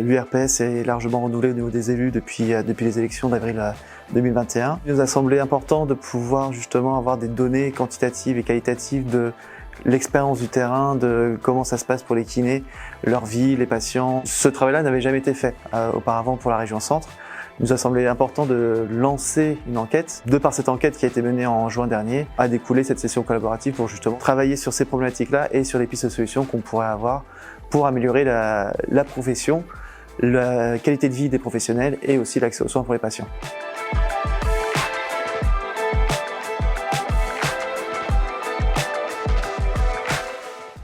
L'URPS est largement renouvelé au niveau des élus depuis les élections d'avril 2021. Il nous a semblé important de pouvoir justement avoir des données quantitatives et qualitatives de l'expérience du terrain, de comment ça se passe pour les kinés, leur vie, les patients. Ce travail-là n'avait jamais été fait auparavant pour la région Centre. Il nous a semblé important de lancer une enquête. De par cette enquête qui a été menée en juin dernier, a découlé cette session collaborative pour justement travailler sur ces problématiques-là et sur les pistes de solutions qu'on pourrait avoir pour améliorer la profession, la qualité de vie des professionnels et aussi l'accès aux soins pour les patients.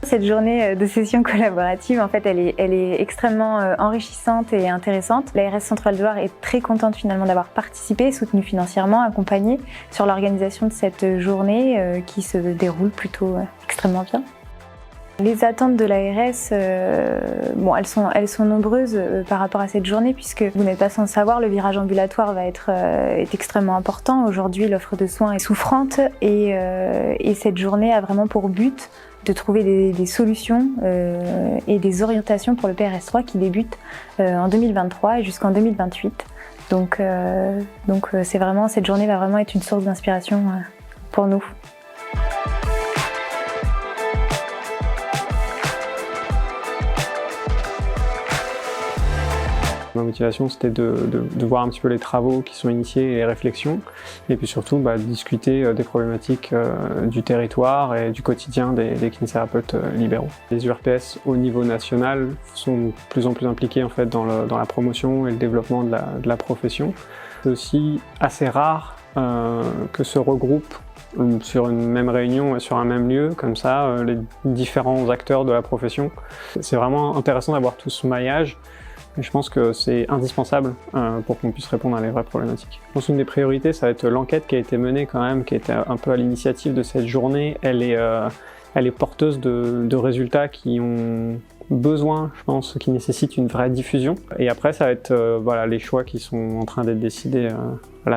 Cette journée de session collaborative, en fait, elle est extrêmement enrichissante et intéressante. L'ARS Centre-Val de Loire est très contente finalement d'avoir participé, soutenu financièrement, accompagné sur l'organisation de cette journée qui se déroule plutôt extrêmement bien. Les attentes de l'ARS, elles sont nombreuses par rapport à cette journée puisque vous n'êtes pas sans le savoir, le virage ambulatoire est extrêmement important. Aujourd'hui, l'offre de soins est souffrante et cette journée a vraiment pour but de trouver des solutions et des orientations pour le PRS3 qui débute en 2023 et jusqu'en 2028. Donc cette journée va vraiment être une source d'inspiration pour nous. Ma motivation, c'était de voir un petit peu les travaux qui sont initiés et les réflexions, et puis surtout de discuter des problématiques du territoire et du quotidien des kinésithérapeutes libéraux. Les URPS au niveau national sont de plus en plus impliqués en fait, dans la promotion et le développement de la profession. C'est aussi assez rare que se regroupent sur une même réunion, sur un même lieu, comme ça, les différents acteurs de la profession. C'est vraiment intéressant d'avoir tout ce maillage. Et je pense que c'est indispensable pour qu'on puisse répondre à les vraies problématiques. Je pense qu'une des priorités, ça va être l'enquête qui a été menée quand même, qui était un peu à l'initiative de cette journée. Elle est porteuse de résultats qui ont besoin, je pense, qui nécessitent une vraie diffusion. Et après, ça va être les choix qui sont en train d'être décidés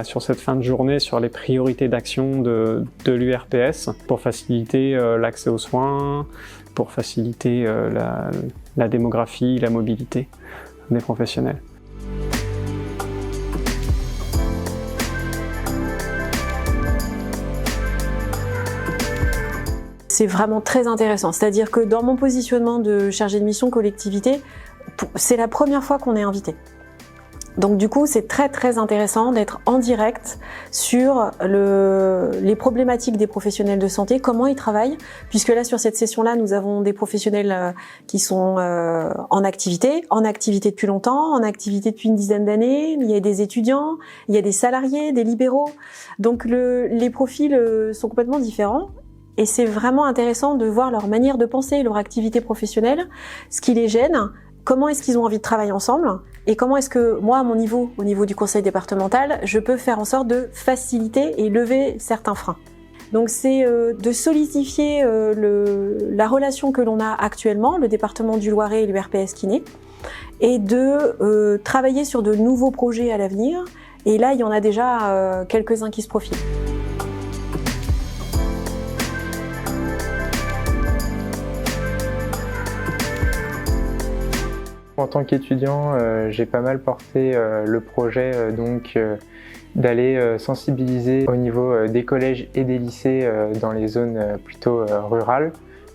sur cette fin de journée, sur les priorités d'action de l'URPS pour faciliter l'accès aux soins, pour faciliter la démographie, la mobilité des professionnels. C'est vraiment très intéressant, c'est-à-dire que dans mon positionnement de chargé de mission collectivité, c'est la première fois qu'on est invité. Donc du coup, c'est très intéressant d'être en direct sur les problématiques des professionnels de santé, comment ils travaillent, puisque là, sur cette session-là, nous avons des professionnels qui sont en activité depuis longtemps, en activité depuis une dizaine d'années, il y a des étudiants, il y a des salariés, des libéraux, donc les profils sont complètement différents. Et c'est vraiment intéressant de voir leur manière de penser, leur activité professionnelle, ce qui les gêne, comment est-ce qu'ils ont envie de travailler ensemble et comment est-ce que moi, à mon niveau, au niveau du conseil départemental, je peux faire en sorte de faciliter et lever certains freins. Donc c'est de solidifier la relation que l'on a actuellement, le département du Loiret et l'URPS Kiné, et de travailler sur de nouveaux projets à l'avenir. Et là, il y en a déjà quelques-uns qui se profilent. En tant qu'étudiant, j'ai pas mal porté le projet d'aller sensibiliser au niveau des collèges et des lycées dans les zones plutôt rurales,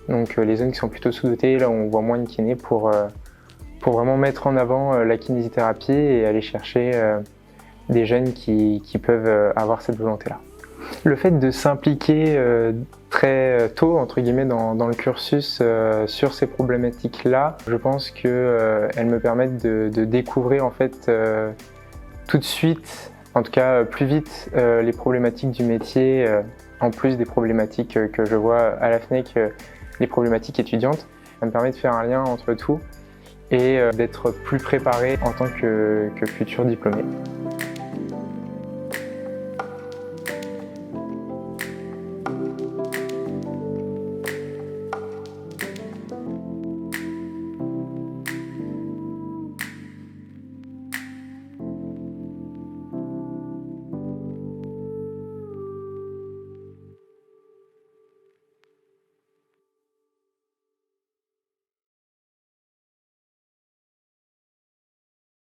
donc les zones qui sont plutôt sous-dotées, là où on voit moins de kinés, pour vraiment mettre en avant la kinésithérapie et aller chercher des jeunes qui peuvent avoir cette volonté-là. Le fait de s'impliquer très tôt, entre guillemets, dans le cursus sur ces problématiques-là, je pense qu'elles me permettent de découvrir en fait tout de suite, en tout cas plus vite, les problématiques du métier, en plus des problématiques que je vois à la FNEC, les problématiques étudiantes. Ça me permet de faire un lien entre tout et d'être plus préparé en tant que futur diplômé.